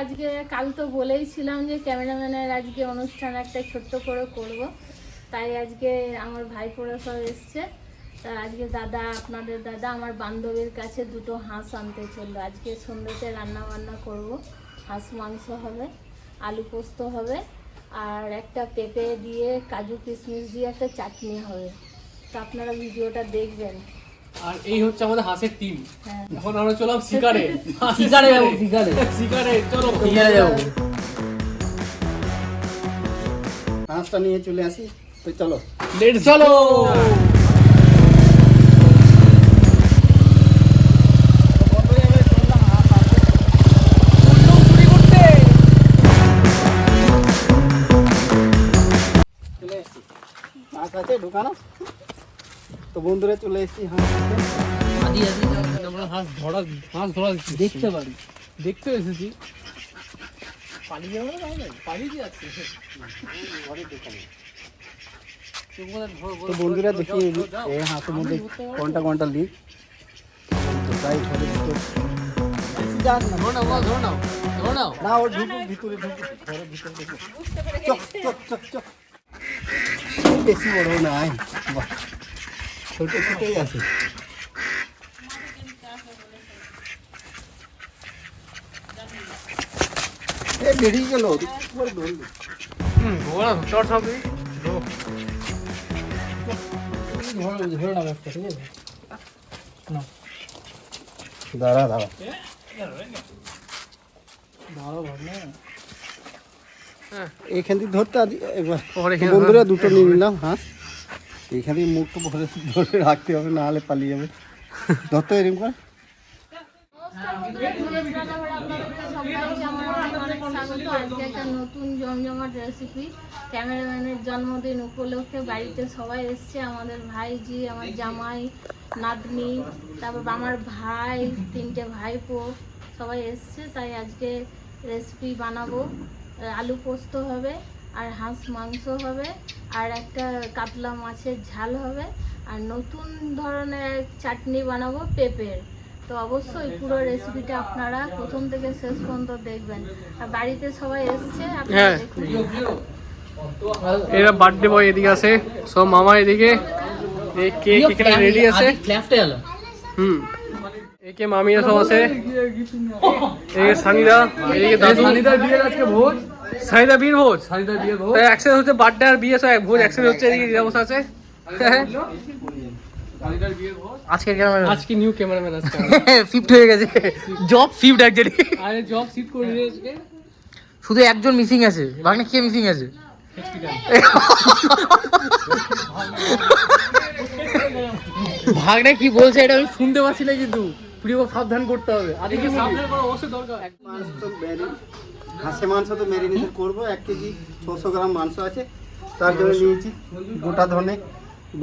আজকে কাল তো বলেইছিলাম যে ক্যামেরাম্যানের আজকে অনুষ্ঠান একটা ছোট্ট করে করব, তাই আজকে আমার ভাইপোরা সব এসছে। তা আজকে দাদা, আপনাদের দাদা আমার বান্ধবীর কাছে দুটো হাঁস আনতে চললো। আজকে সন্ধ্যেতে রান্না বান্না করব, হাঁস মাংস হবে, আলু পোস্ত হবে, আর একটা পেঁপে দিয়ে কাজু কিশমিশ দিয়ে একটা চাটনি হবে। তো আপনারা ভিডিওটা দেখবেন। আর এই হচ্ছে আমাদের হাঁসের টিম। হ্যাঁ, এখন আমরা চললাম শিকারে। চলো হাঁসটা নিয়ে চলে আসি, তো চলো লেটস চলো। চলে এসছি, হাঁস আছে ঢোকানো। তো বন্ধুরা চলে এসছি হাঁস আমরা হাঁস ধরা দেখতে পারি, দেখতে এসেছি। পালিয়ে যাবে না, পালিয়ে যাচ্ছে। তো বন্ধুরা দেখি এই হাঁসের মধ্যে কোনটা কোনটা লিক। তাই ঘরে না, ওর ঢুকুক ভিতরে, ঢুকুক ঘরের ভিতরে ঢুকুক। চক চক চক চক, বেশি বড় নাই, ছোট ছোটই আছে। বেরিয়ে গেল, দাঁড়া দাঁড়া এইখান থেকে ধরতে একবার। বন্ধুরা দুটো নিয়ে নিলাম হাঁস, এইখান থেকে মুখটা ধরে রাখতে হবে, না হলে পালিয়ে যাবে। ধরতে এরকম করে। আজকে একটা নতুন জমজমাট রেসিপি, ক্যামেরাম্যানের জন্মদিন উপলক্ষে বাড়িতে সবাই এসছে। আমাদের ভাইজি, আমার জামাই, নাতনি, তারপর আমার ভাই, তিনটে ভাইপো সবাই এসছে। তাই আজকে রেসিপি বানাবো। আলু পোস্ত হবে, আর হাঁস মাংস হবে, আর একটা কাতলা মাছের ঝাল হবে, আর নতুন ধরনের চাটনি বানাবো পেঁপের। তো অবশ্যই পুরো রেসিপিটা আপনারা প্রথম থেকে শেষ পর্যন্ত দেখবেন। আর বাড়িতে সবাই এসছে, আপনারা দেখুন। এরা বার্থডে বয় এদিকে আছে, সব মামা এদিকে। এই কেক এখানে রেডি আছে। একে মামিরা সব আছে, এই সানিদা, এইদিকে দাদু। সানিদার বিয়ের আজকে ভোজ, সানিদা বিয়ের ভোজ, সানিদার বিয়ের ভোজ। তাই একসাথে হচ্ছে বার্থডে আর বিয়ে, সব ভোজ একসাথে হচ্ছে। এদিকে যে অবস্থা আছে, আজকে নিউ ক্যামেরাম্যান আজকে শিফট হয়ে গেছে, জব শিফট অ্যাকচুয়ালি। আরে জব শিফট করে দিয়েছে, শুধু একজন মিসিং আছে। ভাগনা কে মিসিং আছে? ভাগনা কি বলছে এটা আমি শুনতে পাচ্ছি না, কিন্তু প্রিয় সাবধান করতে হবে। আজকে সাবধান করা অবশ্যই দরকার। হাঁসের মাংস তো ম্যারিনেশন করবো। 1 কেজি 600 গ্রাম মাংস আছে, তার জন্য নিয়েছি গোটা ধনে,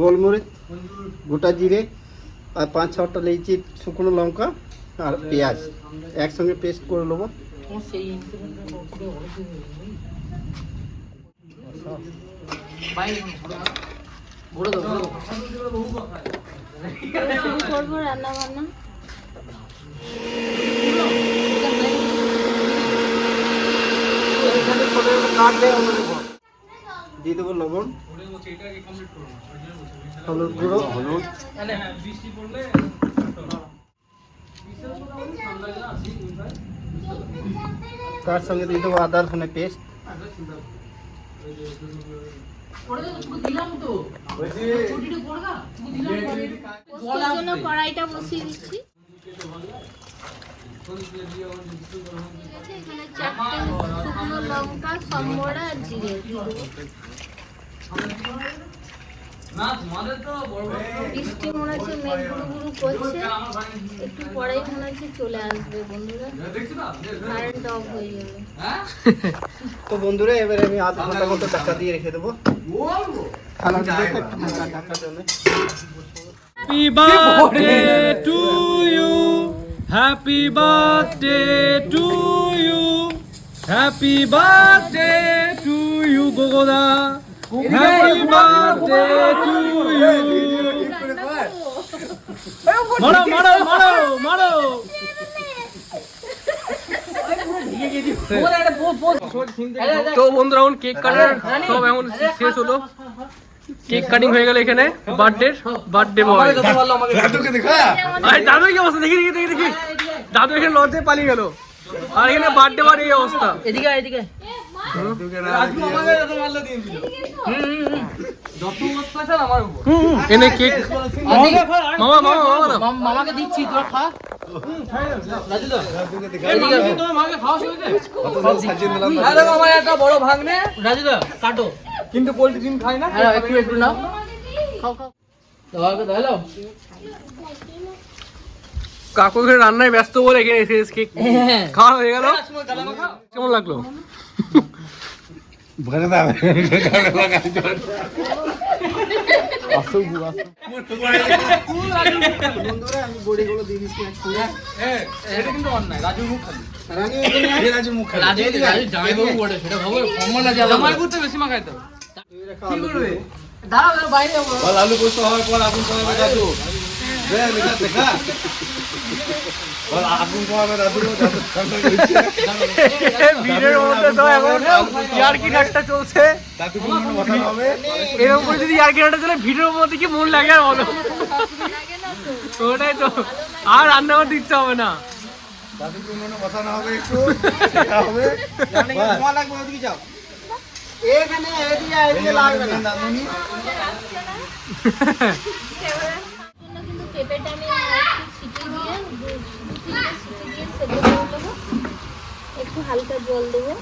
গোলমরিচ, গোটা জিরে, আর 5-6টা নিয়েছি শুকনো লঙ্কা আর পেঁয়াজ, একসঙ্গে পেস্ট করে নেবো। শুরু করবো রান্না বান্না। দিয়ে দেবো লবণ, হলুদ গুঁড়ো, হলুদ, তার সঙ্গে দিয়ে দেবো আদা রসুনের পেস্ট, পোস্তর জন্য কড়াইটা বসিয়ে দিচ্ছি। এখানে 4টে শুকনো লঙ্কা, সম্বরা আর জিরে দিয়ে দেবো। বৃষ্টি মনে হচ্ছে মেঘ গুরু গুরু করছে, একটু পরেই মনে হচ্ছে চলে আসবে বন্ধুরা, কারেন্ট অফ হয়ে যাবে। তো বন্ধুরা এবারে আমি আধ ঘন্টা মতো ঢাকা দিয়ে রেখে দেবো। খানা দিতে একটু ঢাকা দেবে। Happy birthday to you, happy birthday to you, happy birthday to you, Gogoda, happy birthday to you. Maro, maro, maro, maro. তো বন্ধুরা এখন কেক কাটার সব এখন শেষ হলো, কেক কাটিং হয়ে গেল এখানে। বার্থডে বয় দাদু কি অবস্থা, দেখি দেখি দেখি দেখি দাদু এখানে লজ্জায় পালিয়ে গেল, আর এখানে বার্থডে বয় এই অবস্থা। এদিকে এদিকে এনে কেক মামা মামা মামা মামাকে দিচ্ছি, তোরা খা। আমার একটা বড় ভাগ্নে, রাজুদা কাটো, কিন্তু পোল্ট্রি ডিম খাই না। হ্যাঁ একটু একটু নাও, খাও খাও, দাও। কাকু এখানে রান্নায় ব্যস্ত বলে এখানে এসে কেক খাওয়া হয়ে গেল। কেমন লাগলো? বন্ধুরা আমি বড়িগুলো দিয়ে দিচ্ছি এক সঙ্গে। এটা কিন্তু অন্যায়, রাজু মুখ খালি। রানী এখানে আয়। রাজু জামাইবাবু বলে সেটা ভাবো, সম্মান আছে জামাই করতে বেশি মাখাই তো। কি করবে? দাঁড়াও বাইরে যাবো। আলু পোস্ত হওয়ার পর আগুন কমাবে দাদু। দেখা আগুন কমাবে দাদু। ভিড়ের মধ্যে তো এখন ইয়ার্কি ঠাট্টা চলছে। দাদু কোনো কথা হবে। এরকম করে যদি ইয়ার্কি ঠাট্টা চলে ভিড়ের মধ্যে কি মন লাগে আর বলো? ওটাই তো, আর রান্না করতে ইচ্ছা হবে না। দাদু কোনো কথা না হবে একটু সেটা হবে। তোমার লাগবে ওদিকে যাও। এখানে এদিকে লাগবে না। দাদুনি কিন্তু পেঁপেটা আমি একটু সিটি দিয়ে দু তিনটে সিটি দিয়ে সেদ্ধ করে দেবো, একটু হালকা জল দেবো।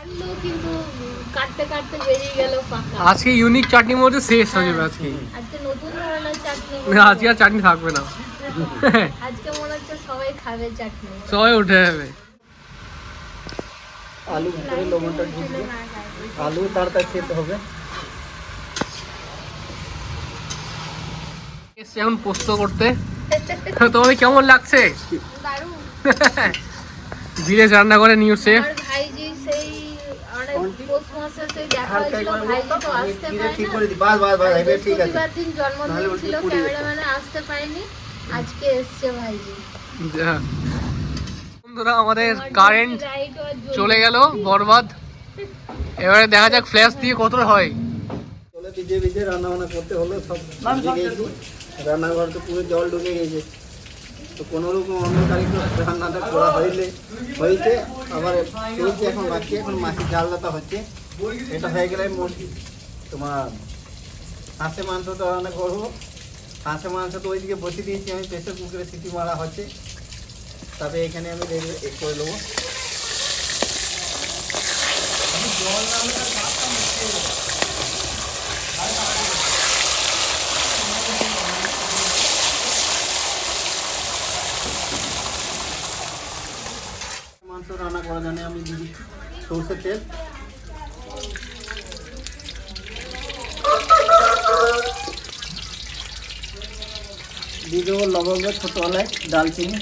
আলু কিন্তু কাটতে কাটতে বেরিয়ে গেল পাকা। আজকে ইউনিক চাটনির মধ্যে শেষ হয়ে যাবে আজকে। আজকে নতুন ধরনের চাটনি, আজকে আর চাটনি থাকবে না, আজকে মনে হচ্ছে সবাই খাবে চাটনি। সবাই উঠে যাবে। আলু ভিতরে লবণটা ঢুকবে, আলু তাড়াতাড়ি সেদ্ধ হবে। এসছি এখন পোস্ত করতে। তোমাদের কেমন লাগছে? দারুণ। ভিলেজ রান্না করে নিউ শেফ। আমার ভাইজি সেই অনেক পৌষ মাসে সেই দেখা হয়েছিল, ভাইজি তো আসতে ঠিক পারে করে দি। বাস বাস বাস না, এবার ঠিক আছে। বৃহস্পতিবার দিন জন্মদিন নাহলে ছিল, উল্টে পুড়ে যেত। ক্যামেরাম্যানে আসতে পারেনি, আজকে এসছে ভাইজি। বন্ধুরা আমাদের কারেন্ট লাইট আর চলে গেল বরবাদ। এবারে দেখা যাক ফ্ল্যাশ দিয়ে কত হয়। চলে ভিজে ভিজে রান্না বান্না করতে হলো, সব ভিজে গেছি। রান্নাঘর তো পুরো জল ঢুকে গেছে, তো কোনো রকম অন্য তারিখে রান্নাটা করা হয়েছে। আবার চলছে এখন, বাকি এখন মাছের জাল দাতা হচ্ছে। এটা হয়ে গেলে তোমার হাঁসের মাংসটা রান্না করবো। হাঁসের মাংস তো ওইদিকে বসে দিয়েছি আমি, প্রেসার কুকারে সিটি মারা হচ্ছে। তবে এখানে আমি করে দেবো। মাংস রান্না করার জন্য আমি দিদি সরষের তেল, দিয়ে দেবো লবঙ্গ, ছোটো এলাচ, দালচিনি,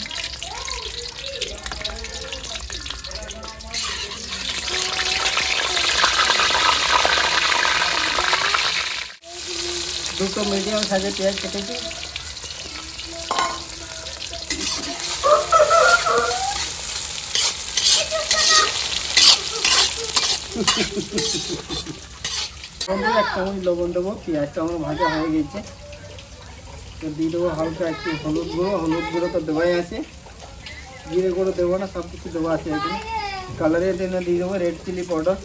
দুটো মিডিয়াম সাইজের পেঁয়াজ কেটেছি, এক চামচ লবণ দেবো। পেঁয়াজটা আমার ভাজা হয়ে গেছে, তো দিয়ে দেবো হালকা একটু হলুদ গুঁড়ো তো দেওয়াই আছে, জিরে গুঁড়ো দেবো না, সব কিছু দেওয়া আছে এখানে। কালারের জন্য দিয়ে দেবো রেড চিলি পাউডার।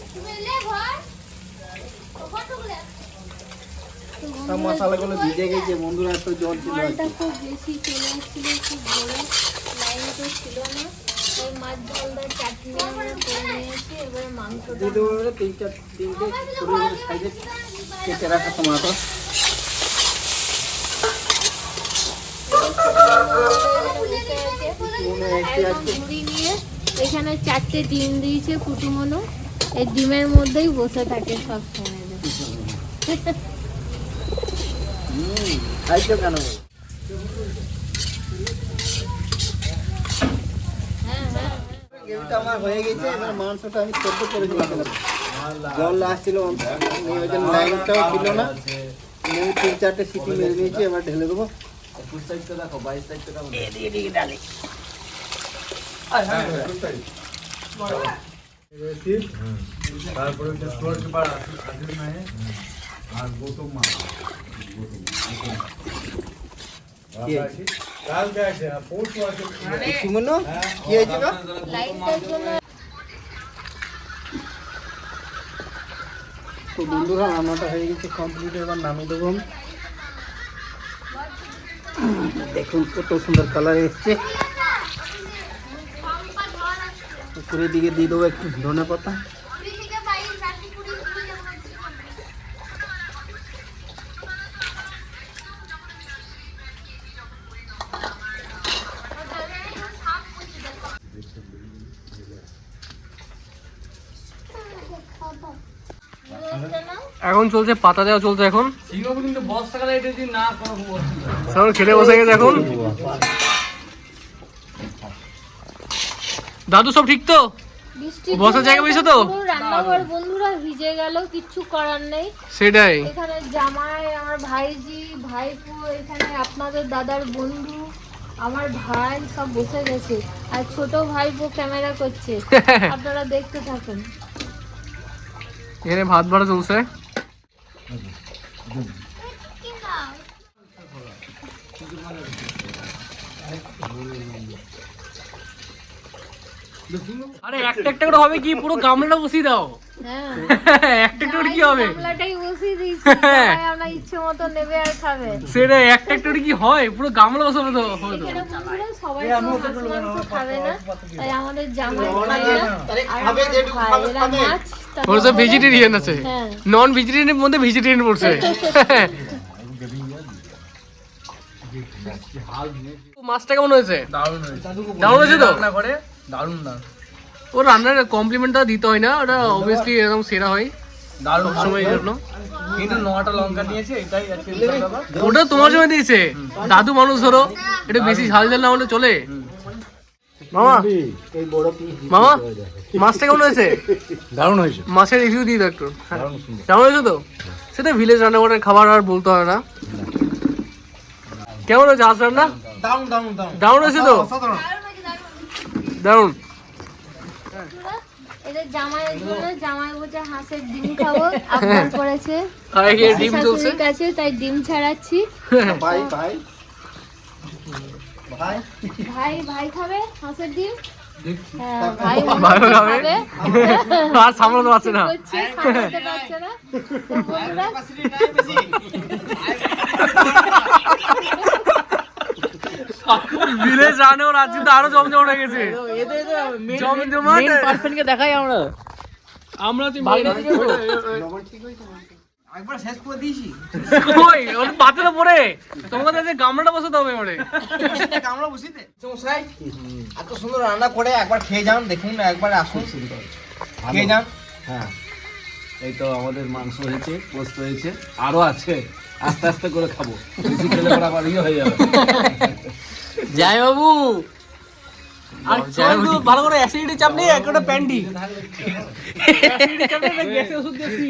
সব মশলাগুলো ভিজে গেছে বন্ধুরা, এত জল ছিল। জলটা খুব বেশি চলে এসেছিল, খুব বড় লাইন তো ছিল না, ওই মাছ ঝালদার চাটনি আমরা করে নিয়েছি। এবার মাংসটা দিয়ে দেবো এবারে তিনটে ছোটো সাইজের কেটে রাখা টমাটো, ঘুরি নিয়ে এখানে 4টে ডিম দিয়েছে কুটুমনো, এই ডিমের মধ্যেই বসে থাকে সব সময়। খাইছো কেন? গ্রেভিটা আমার হয়ে গেছে, এবার মাংসটা আমি সেদ্ধ করে দিয়েছিলাম। জল আসছিল, ওই জন্য লাইনটাও ছিল না, আমি 3-4টে সিটি মেরে নিয়েছি। এবার ঢেলে দেবো। তারপরে হচ্ছে স্টোর কিপার আসিফ নাহে আর গৌতম মা কালকে আছে পরশু আছে সুমন কি হয়েছে গো? লাইটটার জন্য তো বন্ধুরা রান্নাটা হয়ে গেছে কমপ্লিট, এবার নামিয়ে দেবো আমি। দেখুন কত সুন্দর কালার এসছে। উপরের দিকে দিয়ে দেবো একটু ধনে পাতা। এখন চলছে পাতা দেওয়া চলছে এখন কিন্তু বর্ষাকালে এটা যদি না করো সব খেলে বসে গেছে এখন। দাদু সব ঠিক তো? বৃষ্টির বসার জায়গা পেয়েছো তো? পুরো রান্নাঘর বন্ধুরা ভিজে গেল, কিচ্ছু করার নেই। সেটাই। এখানে জামাই, আমার ভাইজি, ভাইপো, এখানে আপনাদের দাদার বন্ধু, আমার ভাই সব বসে গেছে, আর ছোট ভাইপো ক্যামেরা করছে। আপনারা দেখতে থাকুন। এখানে ভাত বাড়া চলছে। আরে একটা একটা করে হবে কি, পুরো গামলাটা বসিয়ে দাও। হ্যাঁ, একটা একটা করে কি হবে? গামলাটাই বসিয়ে দিয়েছি, সবাই আমরা ইচ্ছে মতো নেবে আর খাবে। সেটাই, একটা একটা করে কি হয়, পুরো গামলা বসাবে তো হবে তো। এখানে বন্ধুরা সবাই তো মাছ মাংস খাবে না, তাই আমাদের জামাই খায় না, আর আমার ভাই এরা মাছ, ওরা সব ভেজিটেরিয়ান আছে, হ্যাঁ। নন ভেজিটেরিয়ানের মধ্যে ভেজিটেরিয়ান পড়ছে। মাছটা কেমন হয়েছে? দারুণ হয়েছে। দারুণ হয়েছে তো? রান্না করে দারুণ না, ও রান্নার কমপ্লিমেন্টটা দিতে হয় না, ওটা অবভিয়াসলি এরকম সেরা হয় দারুণ সময়ের জন্য। কিন্তু 9টা লঙ্কা নিয়েছে, এটাই আজকে ব্যাপার। ওটা তোমার সময় দিয়েছে, দাদু মানুষ ধরো, এটা বেশি ঝাল ঝাল না হলে চলে। মামা, এই বড় পিস মামা মাছটা কেমন হয়েছে? দারুণ হয়েছে, মাছের রিভিউ দিয়ে দাও একটু। দারুণ সুন্দর। কেমন হয়েছে তো? সেটা ভিলেজ রান্নাঘরের খাবার, আর বলতে হয় না। কেমন হয়েছে আজ রান্না? দারুণ দারুণ দারুণ দারুণ হয়েছে তো? অসাধারণ। দারুণ। এদের জামাইয়ের জন্য জামাই বলছে হাঁসের ডিম খাবো, আবদার করেছে। আর এখানে ডিম চলছে। শাশুড়ির কাছে, তাই ডিম ছাড়াচ্ছি। ভাই ভাই ভাই ভাই ভাই খাবে হাঁসের ডিম। হ্যাঁ, ভাই মনে ভাইও হচ্ছে খাবে। খাবে। আর সামলাতে পারছে না। করছে, সামলাতে পারছে না। তো বন্ধুরা, ভিলেজ রান্না ওর আজকে তো আরো জমজমাট হয়ে গেছে। জমজমাট। পারফেক্টকে দেখাই আমরা। আমরা হচ্ছে মেন। একবার শেষ করে দিয়েছি। ওই ওর পাতলে পড়ে তোমাদের যে গামলাটা বসাতে হবে ওরে। আমরা বসিতে মশাই এত সুন্দর রান্না করে একবার খেয়ে যান, দেখুন একবার আসুন খেয়ে যান। হ্যাঁ, এই তো আমাদের মাংস হয়েছে, পোস্ত হয়েছে, আরো আছে, আস্তে আস্তে করে খাবো, বেশি খেলে পরে আবার ইয়ে হয়ে যাবে। জয় বাবু। আর কিন্তু ভালো করে অ্যাসিডিটি চাপ নেই, একটা প্যান্টি। অ্যাসিডিটি চাপ নেই, গ্যাসের ওষুধ দিয়েছি।